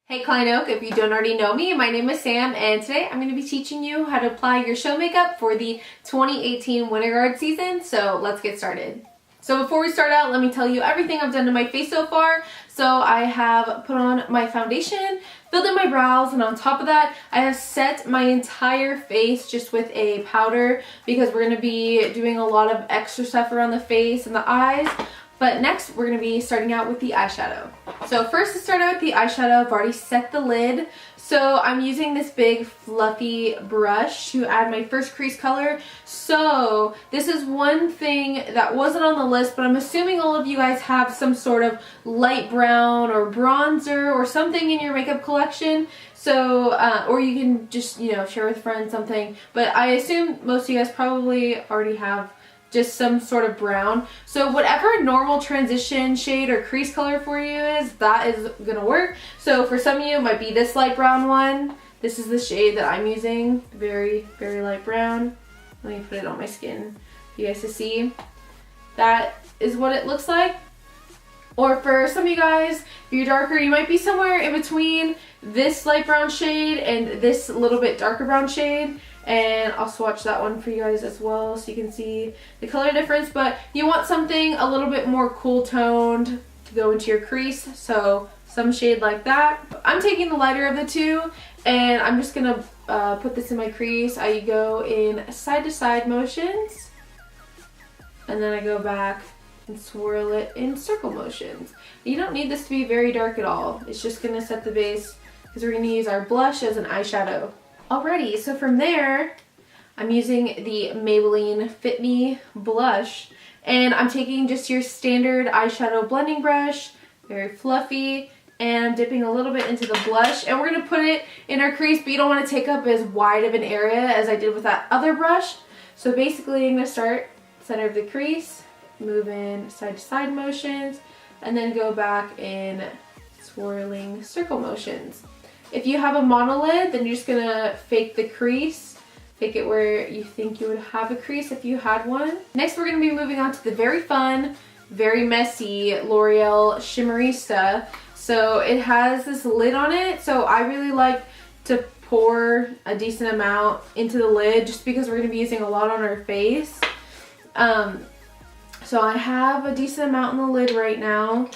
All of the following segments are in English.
Hey Klein, if you don't already know me, my name is Sam, and today I'm going to be teaching you how to apply your show makeup for the 2018 Winterguard season, so let's get started. So before we start out, let me tell you everything I've done to my face so far. So I have put on my foundation, filled in my brows, and on top of that, I have set my entire face just with a powder because we're going to be doing a lot of extra stuff around the face and the eyes. But next, we're going to be starting out with the eyeshadow. So first to start out with the eyeshadow, I've already set the lid. So I'm using this big fluffy brush to add my first crease color. So this is one thing that wasn't on the list, but I'm assuming all of you guys have some sort of light brown or bronzer or something in your makeup collection. So, or you can just, share with friends something. But I assume most of you guys probably already have just some sort of brown. So whatever normal transition shade or crease color for you is, that is gonna work. So for some of you, it might be this light brown one. This is the shade that I'm using. Very, very light brown. Let me put it on my skin for you guys to see. That is what it looks like. Or for some of you guys, if you're darker, you might be somewhere in between this light brown shade and this little bit darker brown shade. And I'll swatch that one for you guys as well so you can see the color difference. But you want something a little bit more cool toned to go into your crease. So some shade like that. I'm taking the lighter of the two and I'm just going to put this in my crease. I go in side to side motions. And then I go back and swirl it in circle motions. You don't need this to be very dark at all. It's just going to set the base because we're going to use our blush as an eyeshadow. Alrighty, so from there, I'm using the Maybelline Fit Me blush, and I'm taking just your standard eyeshadow blending brush, very fluffy, and I'm dipping a little bit into the blush, and we're going to put it in our crease, but you don't want to take up as wide of an area as I did with that other brush. So basically, I'm going to start center of the crease, move in side to side motions, and then go back in swirling circle motions. If you have a monolid, then you're just going to fake the crease. Fake it where you think you would have a crease if you had one. Next, we're going to be moving on to the very fun, very messy L'Oreal Shimmerista. So it has this lid on it. So I really like to pour a decent amount into the lid just because we're going to be using a lot on our face. So I have a decent amount in the lid right now.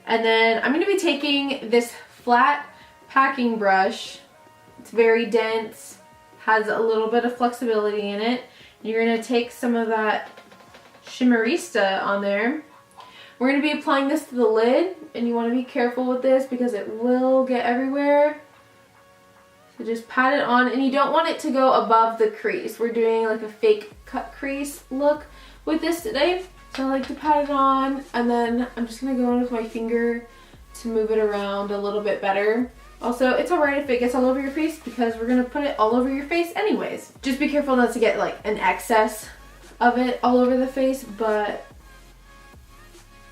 And then I'm going to be taking this flat packing brush. It's very dense, has a little bit of flexibility in it. You're going to take some of that Shimmerista on there. We're going to be applying this to the lid, and you want to be careful with this because it will get everywhere. So just pat it on, and you don't want it to go above the crease. We're doing like a fake cut crease look with this today. So I like to pat it on, and then I'm just going to go in with my finger to move it around a little bit better. Also, it's alright if it gets all over your face because we're going to put it all over your face anyways. Just be careful not to get like an excess of it all over the face, but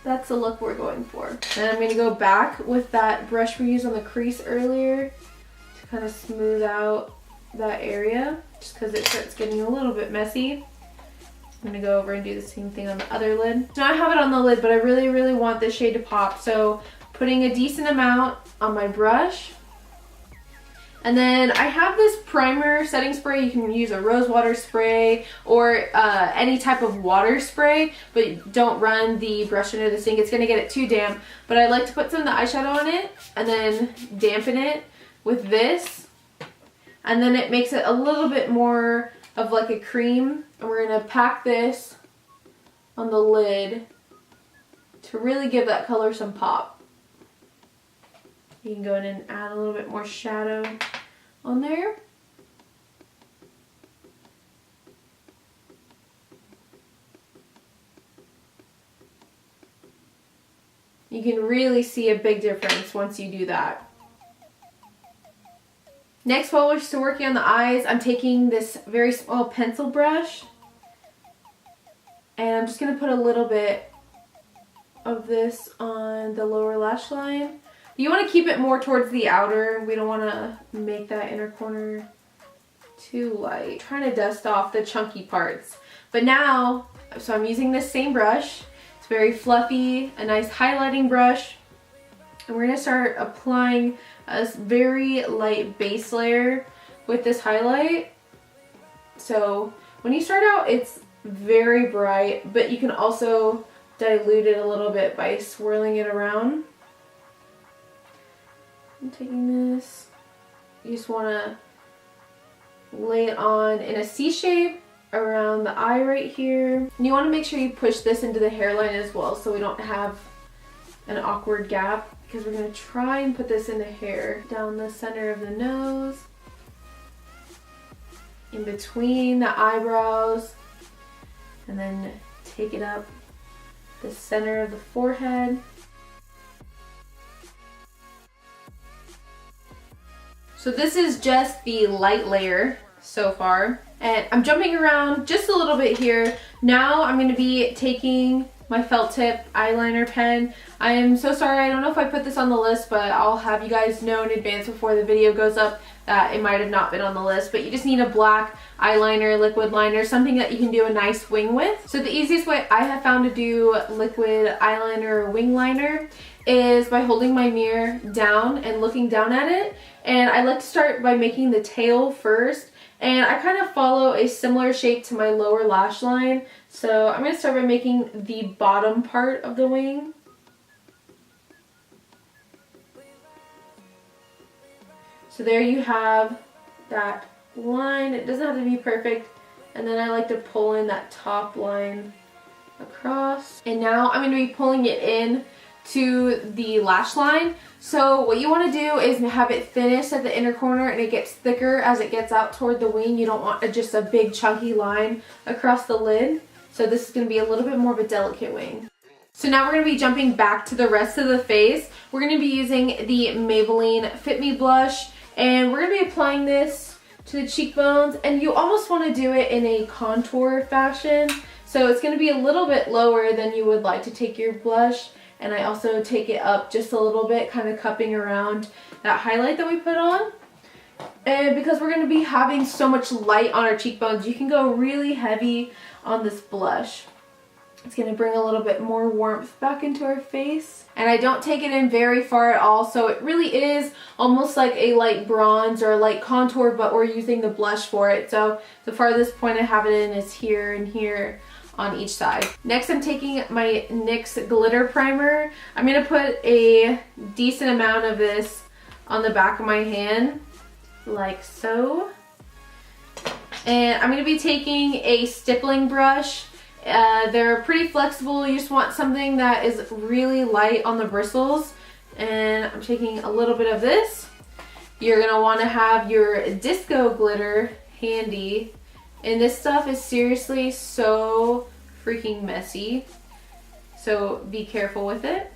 that's the look we're going for. And I'm going to go back with that brush we used on the crease earlier to kind of smooth out that area just because it starts getting a little bit messy. I'm going to go over and do the same thing on the other lid. So I have it on the lid, but I really, really want this shade to pop. So putting a decent amount on my brush. And then I have this primer setting spray. You can use a rose water spray or any type of water spray, but don't run the brush into the sink. It's going to get it too damp. But I like to put some of the eyeshadow on it and then dampen it with this. And then it makes it a little bit more of like a cream. And we're going to pack this on the lid to really give that color some pop. You can go in and add a little bit more shadow on there. You can really see a big difference once you do that. Next, while we're still working on the eyes, I'm taking this very small pencil brush and I'm just going to put a little bit of this on the lower lash line. You want to keep it more towards the outer. We don't want to make that inner corner too light. I'm trying to dust off the chunky parts. But now, so I'm using this same brush. It's very fluffy, a nice highlighting brush. And we're going to start applying a very light base layer with this highlight. So when you start out, it's very bright, but you can also dilute it a little bit by swirling it around. I'm taking this, you just want to lay it on in a C shape around the eye right here. And you want to make sure you push this into the hairline as well so we don't have an awkward gap, because we're going to try and put this in the hair down the center of the nose, in between the eyebrows, and then take it up the center of the forehead. So this is just the light layer so far, and I'm jumping around just a little bit here. Now I'm going to be taking my felt tip eyeliner pen. I am so sorry, I don't know if I put this on the list, but I'll have you guys know in advance before the video goes up that it might have not been on the list. But you just need a black eyeliner, liquid liner, something that you can do a nice wing with. So the easiest way I have found to do liquid eyeliner or wing liner is by holding my mirror down and looking down at it. And I like to start by making the tail first, and I kind of follow a similar shape to my lower lash line. So I'm going to start by making the bottom part of the wing. So there you have that line. It doesn't have to be perfect. And then I like to pull in that top line across. And now I'm going to be pulling it in to the lash line. So what you want to do is have it thinnest at the inner corner, and it gets thicker as it gets out toward the wing. You don't want just a big chunky line across the lid. So this is going to be a little bit more of a delicate wing. So now we're going to be jumping back to the rest of the face. We're going to be using the Maybelline Fit Me blush, and we're going to be applying this to the cheekbones, and you almost want to do it in a contour fashion. So it's going to be a little bit lower than you would like to take your blush. And I also take it up just a little bit, kind of cupping around that highlight that we put on. And because we're going to be having so much light on our cheekbones, you can go really heavy on this blush. It's going to bring a little bit more warmth back into our face. And I don't take it in very far at all, so it really is almost like a light bronze or a light contour, but we're using the blush for it. So the farthest point I have it in is here and here on each side. Next, I'm taking my NYX glitter primer. I'm going to put a decent amount of this on the back of my hand, like so. And I'm going to be taking a stippling brush. They're pretty flexible. You just want something that is really light on the bristles. And I'm taking a little bit of this. You're going to want to have your disco glitter handy. And this stuff is seriously so freaking messy. So be careful with it.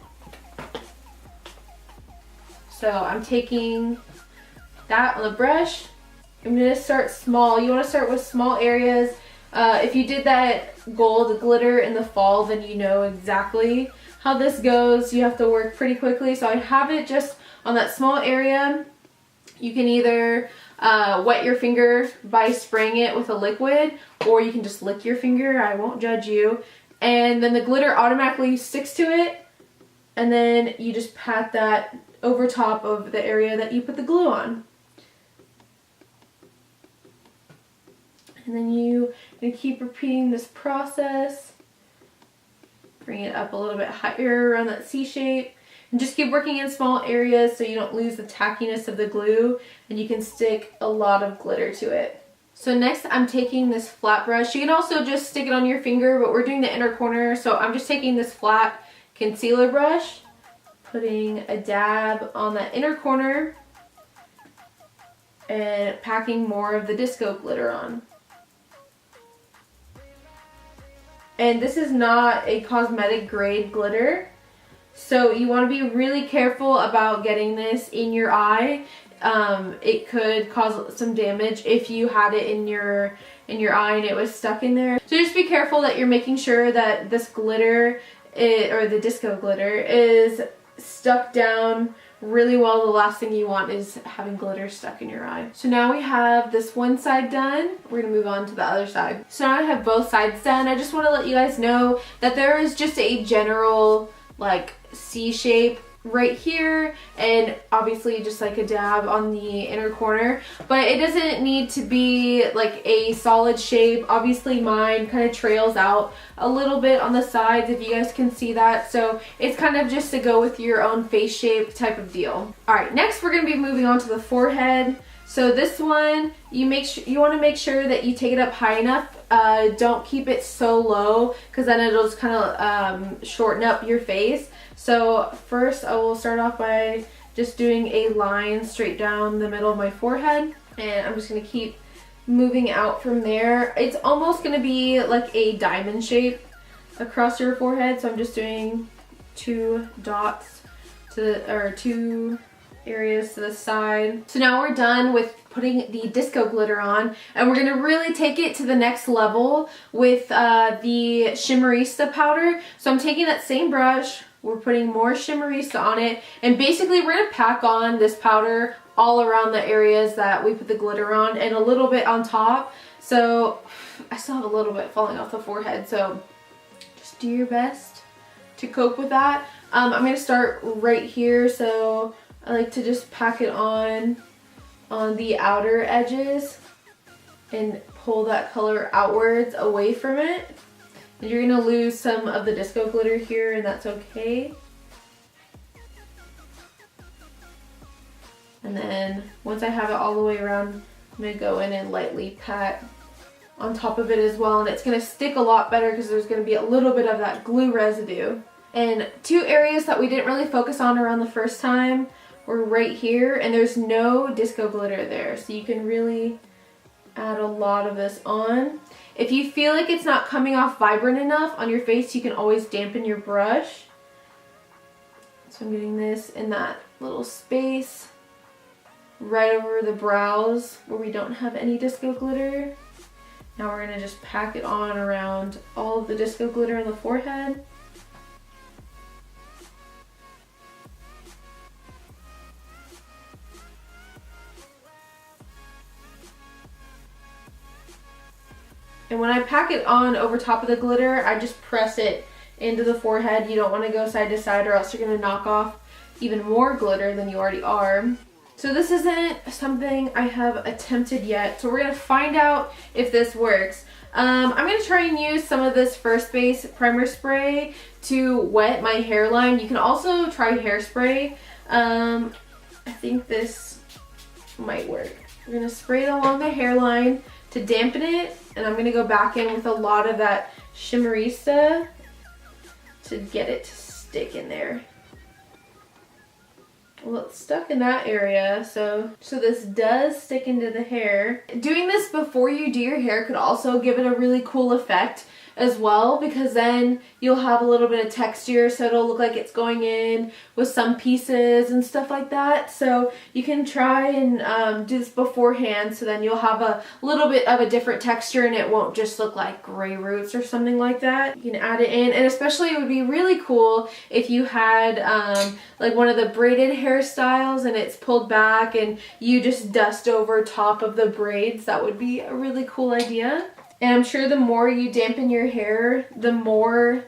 So I'm taking that on the brush. I'm going to start small. You want to start with small areas. If you did that gold glitter in the fall, then you know exactly how this goes. You have to work pretty quickly. So I have it just on that small area. You can either wet your finger by spraying it with a liquid, or you can just lick your finger. I won't judge you. And then the glitter automatically sticks to it, and then you just pat that over top of the area that you put the glue on. And then you're going to keep repeating this process. Bring it up a little bit higher around that C shape. And just keep working in small areas so you don't lose the tackiness of the glue, and you can stick a lot of glitter to it. So next I'm taking this flat brush. You can also just stick it on your finger, but we're doing the inner corner, so I'm just taking this flat concealer brush, putting a dab on that inner corner, and packing more of the disco glitter on. And this is not a cosmetic grade glitter, so you want to be really careful about getting this in your eye. It could cause some damage if you had it in your eye and it was stuck in there. So just be careful that you're making sure that this glitter, or the disco glitter, is stuck down really well. The last thing you want is having glitter stuck in your eye. So now we have this one side done. We're gonna move on to the other side. So now I have both sides done. I just want to let you guys know that there is just a general like C shape right here, and obviously just like a dab on the inner corner, but it doesn't need to be like a solid shape. Obviously mine kind of trails out a little bit on the sides, if you guys can see that, so it's kind of just to go with your own face shape type of deal. All right, next we're going to be moving on to the forehead. So this one, you want to make sure that you take it up high enough. Don't keep it so low, because then it'll just kind of shorten up your face. So first I will start off by just doing a line straight down the middle of my forehead, and I'm just going to keep moving out from there. It's almost going to be like a diamond shape across your forehead, so I'm just doing 2 dots or 2 areas to the side. So now we're done with putting the disco glitter on, and we're going to really take it to the next level with the Shimmerista powder. So I'm taking that same brush, we're putting more Shimmerista on it, and basically we're going to pack on this powder all around the areas that we put the glitter on, and a little bit on top. So I still have a little bit falling off the forehead, so just do your best to cope with that. I'm going to start right here, so I like to just pack it on the outer edges and pull that color outwards away from it. And you're going to lose some of the disco glitter here, and that's okay. And then once I have it all the way around, I'm going to go in and lightly pat on top of it as well, and it's going to stick a lot better because there's going to be a little bit of that glue residue. And 2 areas that we didn't really focus on around the first time were right here, and there's no disco glitter there, so you can really add a lot of this on. If you feel like it's not coming off vibrant enough on your face, you can always dampen your brush. So I'm getting this in that little space right over the brows where we don't have any disco glitter. Now we're going to just pack it on around all of the disco glitter on the forehead. And when I pack it on over top of the glitter, I just press it into the forehead. You don't want to go side to side, or else you're going to knock off even more glitter than you already are. So this isn't something I have attempted yet, so we're going to find out if this works. I'm going to try and use some of this First Base primer spray to wet my hairline. You can also try hairspray. I think this might work. We're going to spray it along the hairline to dampen it, and I'm going to go back in with a lot of that Shimmerista to get it to stick in there. Well, it's stuck in that area, so this does stick into the hair. Doing this before you do your hair could also give it a really cool effect as well, because then you'll have a little bit of texture, so it'll look like it's going in with some pieces and stuff like that. So you can try and do this beforehand, so then you'll have a little bit of a different texture and it won't just look like gray roots or something like that. You can add it in, and especially it would be really cool if you had like one of the braided hairstyles and it's pulled back and you just dust over top of the braids. That would be a really cool idea. And I'm sure the more you dampen your hair, the more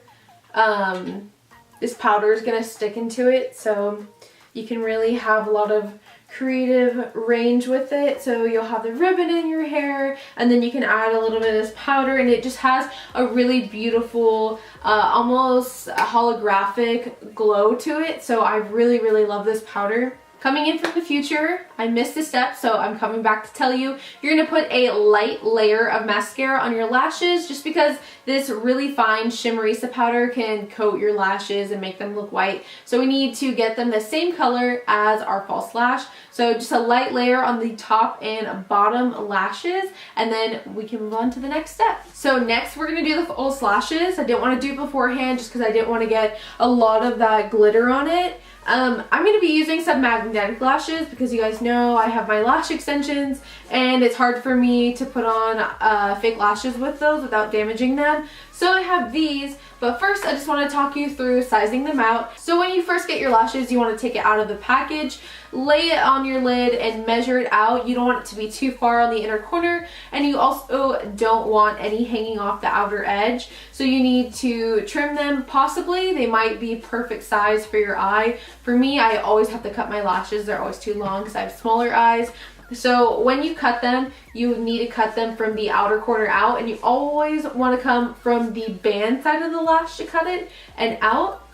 this powder is going to stick into it. So you can really have a lot of creative range with it. So you'll have the ribbon in your hair, and then you can add a little bit of this powder, and it just has a really beautiful, almost holographic glow to it. So I really, really love this powder. Coming in from the future, I missed a step, so I'm coming back to tell you, you're going to put a light layer of mascara on your lashes, just because this really fine Shimmerista powder can coat your lashes and make them look white. So we need to get them the same color as our false lash. So just a light layer on the top and bottom lashes, and then we can move on to the next step. So next we're going to do the false lashes. I didn't want to do it beforehand just because I didn't want to get a lot of that glitter on it. I'm going to be using some magnetic lashes because you guys know I have my lash extensions and it's hard for me to put on fake lashes with those without damaging them. So I have these, but first I just want to talk you through sizing them out. So when you first get your lashes, you want to take it out of the package. lay it on your lid and measure it out. You don't want it to be too far on the inner corner, and you also don't want any hanging off the outer edge. So you need to trim them. Possibly they might be perfect size for your eye. For me, I always have to cut my lashes. They're always too long because I have smaller eyes. So when you cut them, you need to cut them from the outer corner out, and you always want to come from the band side of the lash to cut it and out.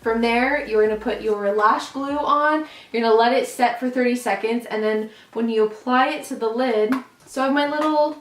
From there, you're going to put your lash glue on. You're going to let it set for 30 seconds, and then when you apply it to the lid, so I have my little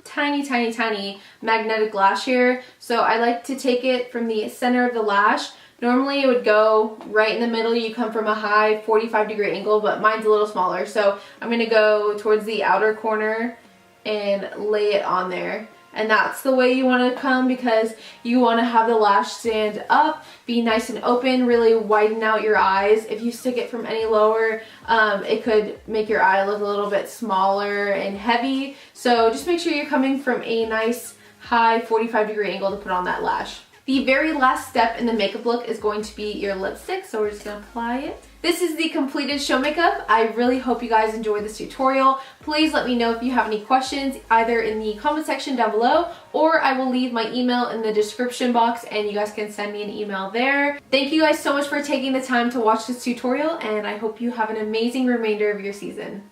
tiny magnetic lash here. So I like to take it from the center of the lash. Normally it would go right in the middle. You come from a high 45-degree angle, but mine's a little smaller. So I'm going to go towards the outer corner and lay it on there. And that's the way you want to come, because you want to have the lash stand up, be nice and open, really widen out your eyes. If you stick it from any lower, it could make your eye look a little bit smaller and heavy. So just make sure you're coming from a nice high 45-degree angle to put on that lash. The very last step in the makeup look is going to be your lipstick, so we're just going to apply it. This is the completed show makeup. I really hope you guys enjoyed this tutorial. Please let me know if you have any questions, either in the comment section down below, or I will leave my email in the description box and you guys can send me an email there. Thank you guys so much for taking the time to watch this tutorial, and I hope you have an amazing remainder of your season.